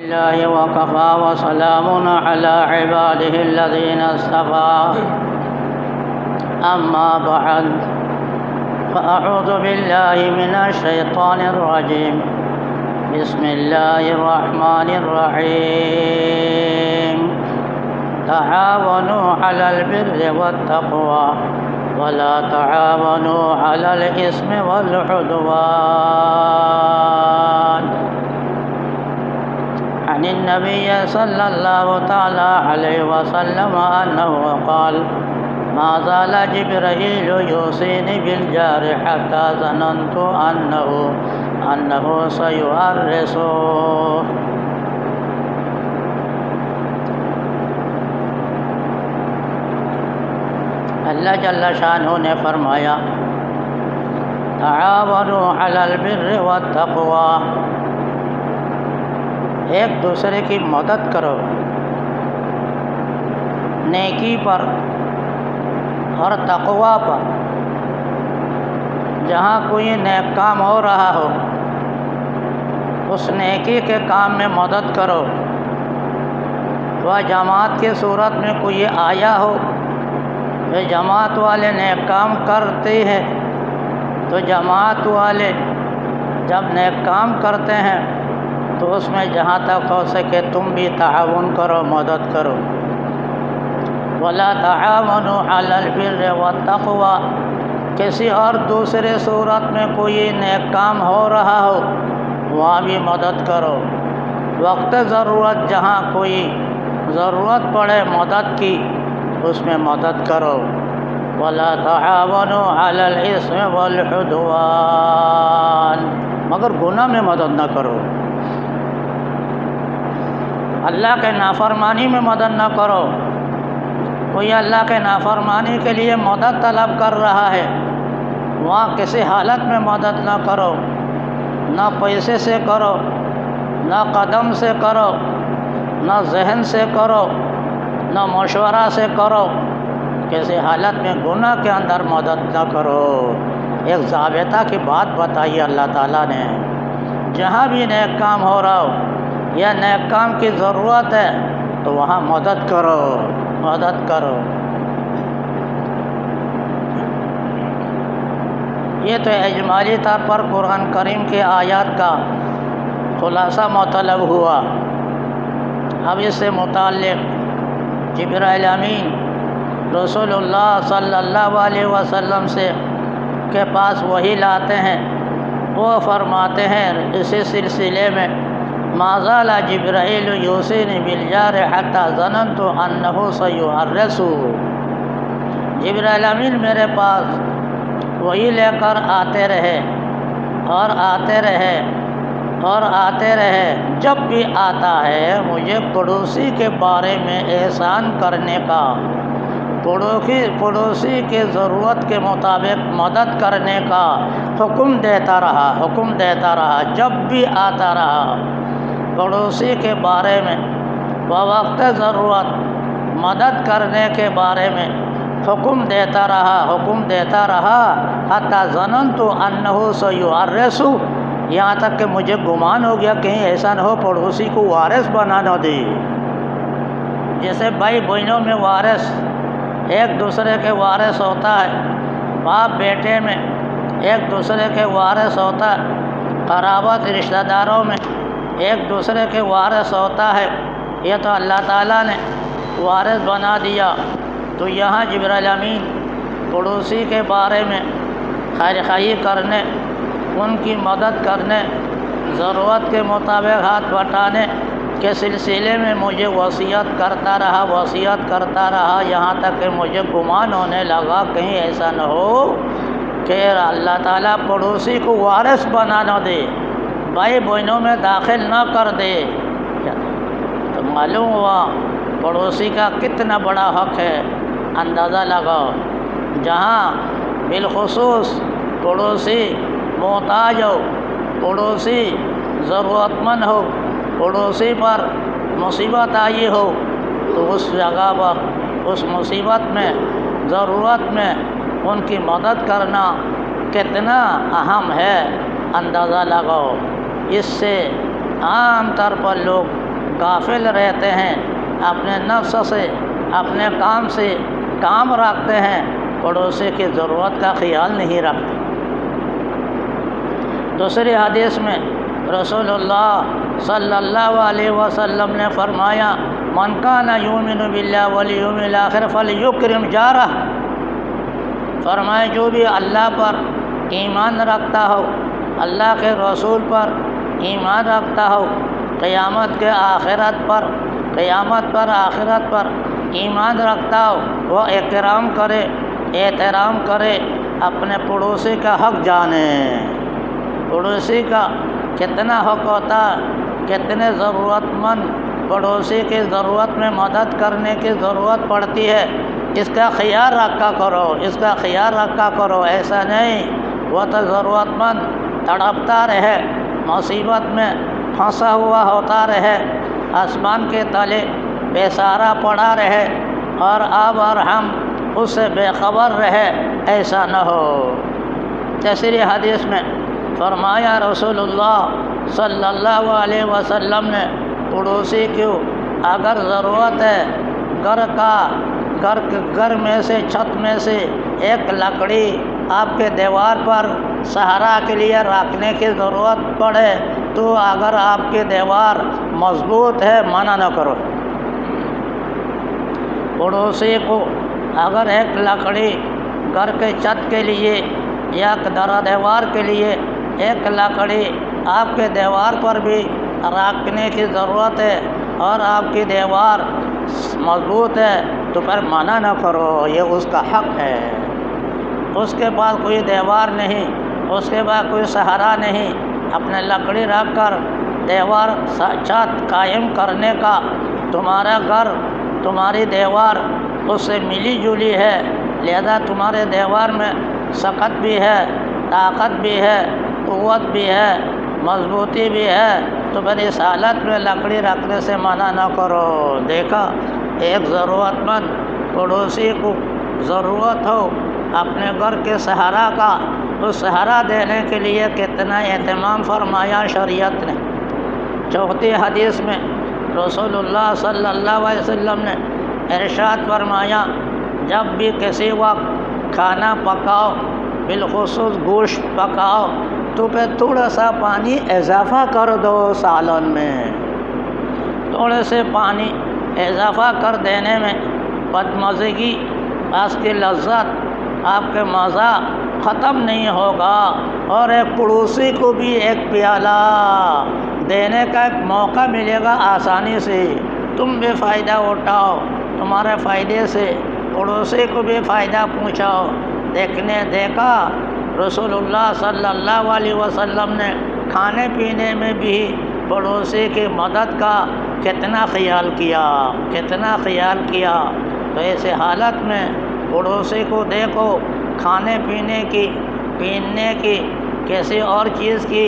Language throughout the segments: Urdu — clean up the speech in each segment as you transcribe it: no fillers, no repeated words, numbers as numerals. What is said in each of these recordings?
الله وكفى وسلام على عباده الذين اصطفى أما بعد فأعوذ بالله من الشيطان الرجيم بسم الله الرحمن الرحيم تعاونوا على البر والتقوى ولا تعاونوا على الإثم والعدوان عن النبي صلى الله تعالى عليه وسلم أنه قال ما زال جبرائيل يوصيني بالجار حتى ظننت أنه سيؤرسه. اللہ جل شانہ نے فرمایا تعاونوا علی البر والتقوی، ایک دوسرے کی مدد کرو نیکی پر اور تقوی پر. جہاں کوئی نیک کام ہو رہا ہو اس نیکی کے کام میں مدد کرو. وہ جماعت کی صورت میں کوئی آیا ہو، یہ جماعت والے نیک کام کرتے ہیں تو جماعت والے جب نیک کام کرتے ہیں تو اس میں جہاں تک ہو سکے تم بھی تعاون کرو، مدد کرو. وَلَا تَعَاوَنُوا عَلَى الْبِرِّ وَالتَّقْوَى، کسی اور دوسرے صورت میں کوئی نیک کام ہو رہا ہو وہاں بھی مدد کرو. وقت ضرورت جہاں کوئی ضرورت پڑے مدد کی اس میں مدد کرو. وَلَا تَعَاوَنُوا عَلَى الْإِثْمِ وَالْعُدْوَانِ، مگر گناہ میں مدد نہ کرو. اللہ کے نافرمانی میں مدد نہ کرو. کوئی اللہ کے نافرمانی کے لیے مدد طلب کر رہا ہے وہاں کسی حالت میں مدد نہ کرو، نہ پیسے سے کرو، نہ قدم سے کرو، نہ ذہن سے کرو، نہ مشورہ سے کرو. کسی حالت میں گناہ کے اندر مدد نہ کرو. ایک ضابطہ کی بات بتائی اللہ تعالیٰ نے، جہاں بھی نیک کام ہو رہا ہو یا نیک کام کی ضرورت ہے تو وہاں مدد کرو، مدد کرو. یہ تو اجمالی طور پر قرآن کریم کے آیات کا خلاصہ مطلب ہوا. اب اس سے متعلق جبرائیل امین رسول اللہ صلی اللہ علیہ وسلم کے پاس وحی لاتے ہیں. وہ فرماتے ہیں اسی سلسلے میں ما زال جبرائیل یوصینی بالجار حتی ظننت انہ سیؤرسہ. جبرائیل امین میرے پاس وہی لے کر آتے رہے اور آتے رہے اور آتے رہے. جب بھی آتا ہے مجھے پڑوسی کے بارے میں احسان کرنے کا، پڑوسی کے ضرورت کے مطابق مدد کرنے کا حکم دیتا رہا. جب بھی آتا رہا پڑوسی کے بارے میں وقت ضرورت مدد کرنے کے بارے میں حکم دیتا رہا حتی ظننت انہ سیؤرسہ، یہاں تک کہ مجھے گمان ہو گیا کہیں ایسا نہ ہو پڑوسی کو وارث بنا نہ دے. جیسے بھائی بہنوں میں وارث ایک دوسرے کے وارث ہوتا ہے، باپ بیٹے میں ایک دوسرے کے وارث ہوتا ہے، قرابت رشتہ داروں میں ایک دوسرے کے وارث ہوتا ہے. یہ تو اللہ تعالیٰ نے وارث بنا دیا. تو یہاں جبرائیل امین پڑوسی کے بارے میں خیر خواہی کرنے، ان کی مدد کرنے، ضرورت کے مطابق ہاتھ بٹانے کے سلسلے میں مجھے وصیت کرتا رہا یہاں تک کہ مجھے گمان ہونے لگا کہیں ایسا نہ ہو کہ اللہ تعالیٰ پڑوسی کو وارث بنا نہ دے، بھائی بہنوں میں داخل نہ کر دے. تو معلوم ہوا پڑوسی کا کتنا بڑا حق ہے. اندازہ لگاؤ جہاں بالخصوص پڑوسی محتاج ہو، پڑوسی ضرورت مند ہو، پڑوسی پر مصیبت آئی ہو تو اس جگہ پر اس مصیبت میں ضرورت میں ان کی مدد کرنا کتنا اہم ہے اندازہ لگاؤ. اس سے عام طور پر لوگ غافل رہتے ہیں، اپنے نفس سے، اپنے کام سے کام رکھتے ہیں، پڑوسی کی ضرورت کا خیال نہیں رکھتے۔ دوسری حدیث میں رسول اللہ صلی اللہ علیہ وسلم نے فرمایا، من کان یؤمن باللہ والیوم الآخر فلیکرم جارہ، فرمائے جو بھی اللہ پر ایمان رکھتا ہو، اللہ کے رسول پر ایمان رکھتا ہو، قیامت پر آخرت پر ایمان رکھتا ہو، وہ احترام کرے، اپنے پڑوسی کا حق جانے۔ پڑوسی کا کتنا حق ہوتا، کتنے ضرورت مند پڑوسی کی ضرورت میں مدد کرنے کی ضرورت پڑتی ہے، اس کا خیال رکھا کرو، ایسا نہیں وہ تو ضرورت مند تڑپتا رہے، مصیبت میں پھنسا ہوا ہوتا رہے، آسمان کے تلے بے سہارا پڑا رہے، اور آپ اور ہم اس سے بے خبر رہے، ایسا نہ ہو۔ تیسری حدیث میں فرمایا رسول اللہ صلی اللہ علیہ وسلم نے، پڑوسی کو اگر ضرورت ہے، گھر میں سے، چھت میں سے ایک لکڑی آپ کے دیوار پر سہارا کے لیے رکھنے کی ضرورت پڑے تو اگر آپ کی دیوار مضبوط ہے منع نہ کرو۔ پڑوسی کو اگر ایک لکڑی گھر کے چھت کے لیے یا دیوار کے لیے ایک لکڑی آپ کے دیوار پر بھی رکھنے کی ضرورت ہے اور آپ کی دیوار مضبوط ہے تو پھر منع نہ کرو، یہ اس کا حق ہے۔ اس کے بعد کوئی دیوار نہیں، اس کے بعد کوئی سہارا نہیں، اپنے لکڑی رکھ کر دیوار چھت قائم کرنے کا، تمہارا گھر، تمہاری دیوار اس سے ملی جلی ہے، لہذا تمہارے دیوار میں سکت بھی ہے، طاقت بھی ہے، قوت بھی ہے، مضبوطی بھی ہے، تو پھر اس حالت میں لکڑی رکھنے سے منع نہ کرو۔ دیکھا، ایک ضرورت مند پڑوسی کو ضرورت ہو اپنے گھر کے سہارا کا، تو سہارا دینے کے لیے کتنا اہتمام فرمایا شریعت نے۔ چوتھی حدیث میں رسول اللہ صلی اللہ علیہ وسلم نے ارشاد فرمایا، جب بھی کسی وقت کھانا پکاؤ، بالخصوص گوشت پکاؤ، تو پھر تھوڑا سا پانی اضافہ کر دو سالن میں۔ تھوڑے سے پانی اضافہ کر دینے میں بدمزگی، اس کی لذت، آپ کے مزہ ختم نہیں ہوگا، اور ایک پڑوسی کو بھی ایک پیالہ دینے کا ایک موقع ملے گا آسانی سے، تم بھی فائدہ اٹھاؤ، تمہارے فائدے سے پڑوسی کو بھی فائدہ پہنچاؤ۔ دیکھا رسول اللہ صلی اللہ علیہ وسلم نے کھانے پینے میں بھی پڑوسی کی مدد کا کتنا خیال کیا۔ تو ایسے حالت میں پڑوسی کو دیکھو، کھانے پینے کی کسی اور چیز کی،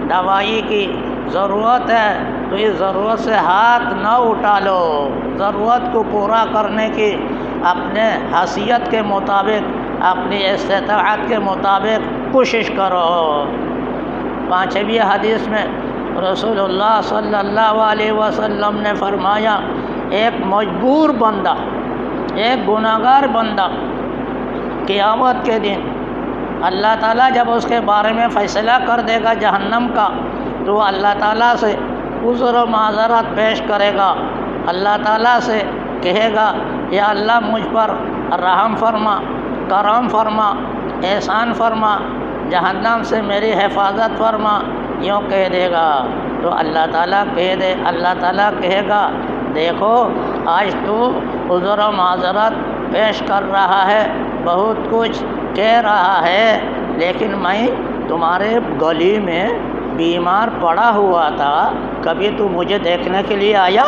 دوائی کی ضرورت ہے تو اس ضرورت سے ہاتھ نہ اٹھا لو، ضرورت کو پورا کرنے کی اپنے حیثیت کے مطابق، اپنی استطاعت کے مطابق کوشش کرو۔ پانچویں حدیث میں رسول اللہ صلی اللہ علیہ وسلم نے فرمایا، ایک مجبور بندہ، ایک گناہگار بندہ قیامت کے دن اللہ تعالیٰ جب اس کے بارے میں فیصلہ کر دے گا جہنم کا، تو اللہ تعالیٰ سے عذر و معذرت پیش کرے گا، اللہ تعالیٰ سے کہے گا، یا اللہ مجھ پر رحم فرما، کرم فرما، احسان فرما، جہنم سے میری حفاظت فرما، یوں کہہ دے گا۔ تو اللہ تعالیٰ کہے گا، دیکھو آج تو عذر و معذرت پیش کر رہا ہے، بہت کچھ کہہ رہا ہے، لیکن میں تمہارے گلی میں بیمار پڑا ہوا تھا، کبھی تو مجھے دیکھنے کے لیے آیا؟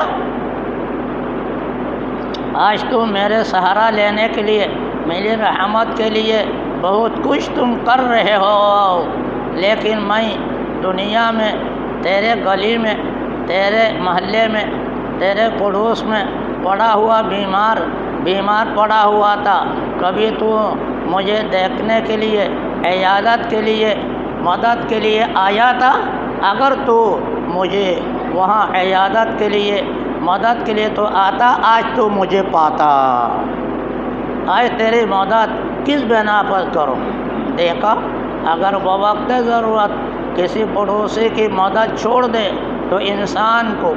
آج تو میرے سہارا لینے کے لیے، میری رحمت کے لیے بہت کچھ تم کر رہے ہو، لیکن میں دنیا میں تیرے گلی میں، تیرے محلے میں، تیرے پڑوس میں پڑا ہوا بیمار پڑا ہوا تھا، کبھی تو مجھے دیکھنے کے لیے، عیادت کے لیے، مدد کے لیے آیا تھا؟ اگر تو مجھے وہاں عیادت کے لیے مدد کے لیے تو آتا، آج تو مجھے پاتا، آج تیری مدد کس بنا پر کروں؟ دیکھا، اگر بوقت ضرورت کسی پڑوسی کی مدد چھوڑ دے تو انسان کو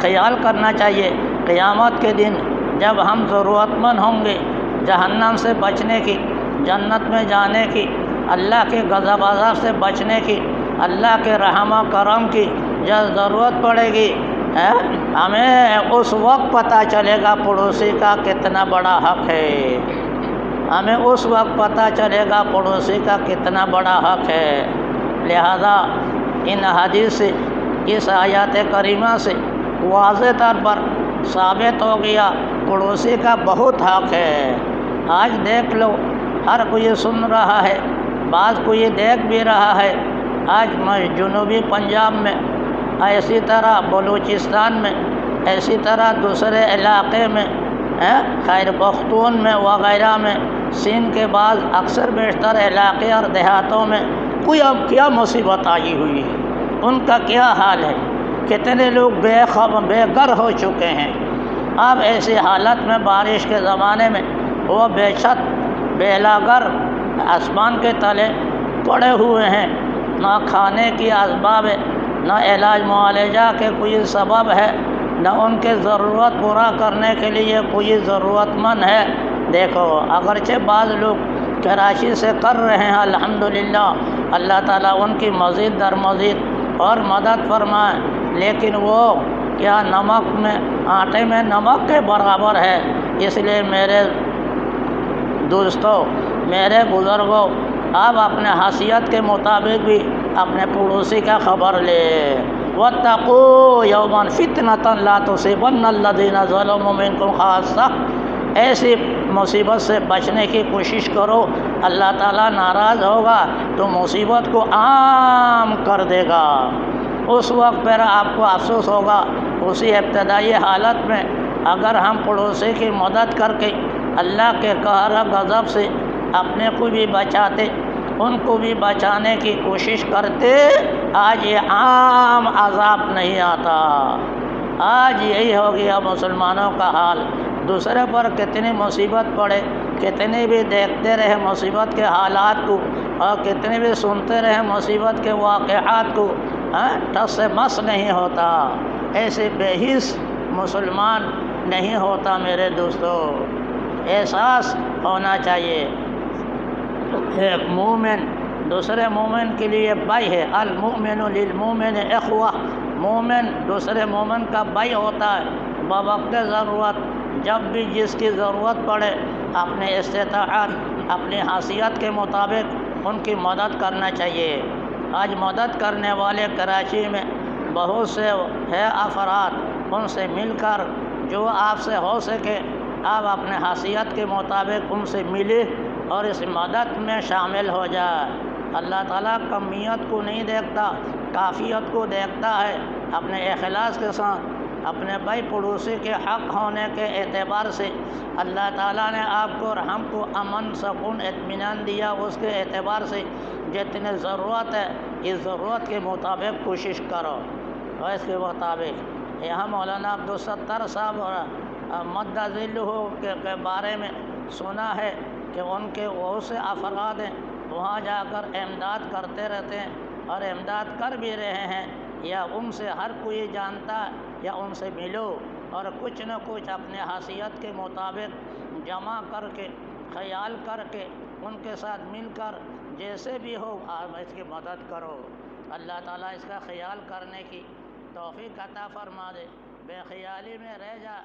خیال کرنا چاہیے قیامت کے دن جب ہم ضرورت مند ہوں گے، جہنم سے بچنے کی، جنت میں جانے کی، اللہ کے غضب عذاب سے بچنے کی، اللہ کے رحم و کرم کی جب ضرورت پڑے گی، ہمیں اس وقت پتہ چلے گا پڑوسی کا کتنا بڑا حق ہے، ہمیں اس وقت پتہ چلے گا پڑوسی کا کتنا بڑا حق ہے۔ لہذا ان حدیث سے، اس آیات کریمہ سے واضح طور پر ثابت ہو گیا پڑوسی کا بہت حق ہے۔ آج دیکھ لو، ہر کوئی سن رہا ہے، بعض کوئی دیکھ بھی رہا ہے۔ آج جنوبی پنجاب میں، اسی طرح بلوچستان میں، اسی طرح دوسرے علاقے میں، خیر پختون میں وغیرہ میں، سندھ کے بعض اکثر بیشتر علاقے اور دیہاتوں میں کوئی اب کیا مصیبت آئی ہوئی ہے، ان کا کیا حال ہے، کتنے لوگ بے گھر ہو چکے ہیں۔ اب ایسی حالت میں بارش کے زمانے میں وہ بے چھت بے لاگھر آسمان کے تلے پڑے ہوئے ہیں، نہ کھانے کی اسباب ہے، نہ علاج معالجہ کے کوئی سبب ہے، نہ ان کے ضرورت پورا کرنے کے لیے کوئی ضرورت مند ہے۔ دیکھو، اگرچہ بعض لوگ کراچی سے کر رہے ہیں الحمدللہ، اللہ تعالیٰ ان کی مزید در مزید اور مدد فرمائے، لیکن وہ کیا نمک میں، آٹے میں نمک کے برابر ہے۔ اس لیے میرے دوستوں، میرے بزرگوں، آپ اپنے حیثیت کے مطابق بھی اپنے پڑوسی کا خبر لے۔ وَاتَّقُوا يَوْمًا فِتْنَةً لَا تُصِيبَنَّ الَّذِينَ ظَلَمُوا مِنكُمْ خَاصَّةً، ایسی مصیبت سے بچنے کی کوشش کرو، اللہ تعالیٰ ناراض ہوگا تو مصیبت کو عام کر دے گا، اس وقت پھر آپ کو افسوس ہوگا۔ اسی ابتدائی حالت میں اگر ہم پڑوسی کی مدد کر کے اللہ کے قہر و غضب سے اپنے کو بھی بچاتے، ان کو بھی بچانے کی کوشش کرتے، آج یہ عام عذاب نہیں آتا۔ آج یہی ہو گیا مسلمانوں کا حال، دوسرے پر کتنی مصیبت پڑے، کتنے بھی دیکھتے رہے مصیبت کے حالات کو، اور کتنے بھی سنتے رہے مصیبت کے واقعات کو، ٹس سے مس نہیں ہوتا، ایسے بے حس مسلمان نہیں ہوتا۔ میرے دوستو، احساس ہونا چاہیے، ایک مومن دوسرے مومن کے لیے بھائی ہے، المؤمن للمؤمن اخوہ، مومن دوسرے مومن کا بھائی ہوتا ہے۔ بوقت ضرورت جب بھی جس کی ضرورت پڑے، اپنے استطاعت، اپنی حیثیت کے مطابق ان کی مدد کرنا چاہیے۔ آج مدد کرنے والے کراچی میں بہت سے ہے افراد، ان سے مل کر جو آپ سے ہو سکے آپ اپنے حیثیت کے مطابق ان سے ملے اور اس مدد میں شامل ہو جائے۔ اللہ تعالیٰ کمیت کو نہیں دیکھتا، کافیت کو دیکھتا ہے۔ اپنے اخلاص کے ساتھ اپنے بھائی پڑوسی کے حق ہونے کے اعتبار سے اللہ تعالیٰ نے آپ کو اور ہم کو امن، سکون، اطمینان دیا، اس کے اعتبار سے جتنے ضرورت ہے اس ضرورت کے مطابق کوشش کرو، اور اس کے مطابق یہاں مولانا عبدالستار صاحب اور مد ظلہ کے بارے میں سنا ہے کہ ان کے بہت سے افراد ہیں، وہاں جا کر امداد کرتے رہتے ہیں اور امداد کر بھی رہے ہیں، یا ان سے ہر کوئی جانتا ہے، یا ان سے ملو اور کچھ نہ کچھ اپنے حیثیت کے مطابق جمع کر کے، خیال کر کے، ان کے ساتھ مل کر جیسے بھی ہو آپ اس کی مدد کرو۔ اللہ تعالیٰ اس کا خیال کرنے کی توفیق عطا فرما دے، بے خیالی میں رہ جا،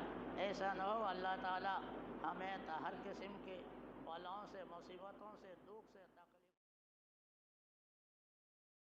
ایسا نہ ہو اللہ تعالیٰ ہمیں ہر قسم کے بلاؤں سے، مصیبتوں سے، دکھ سے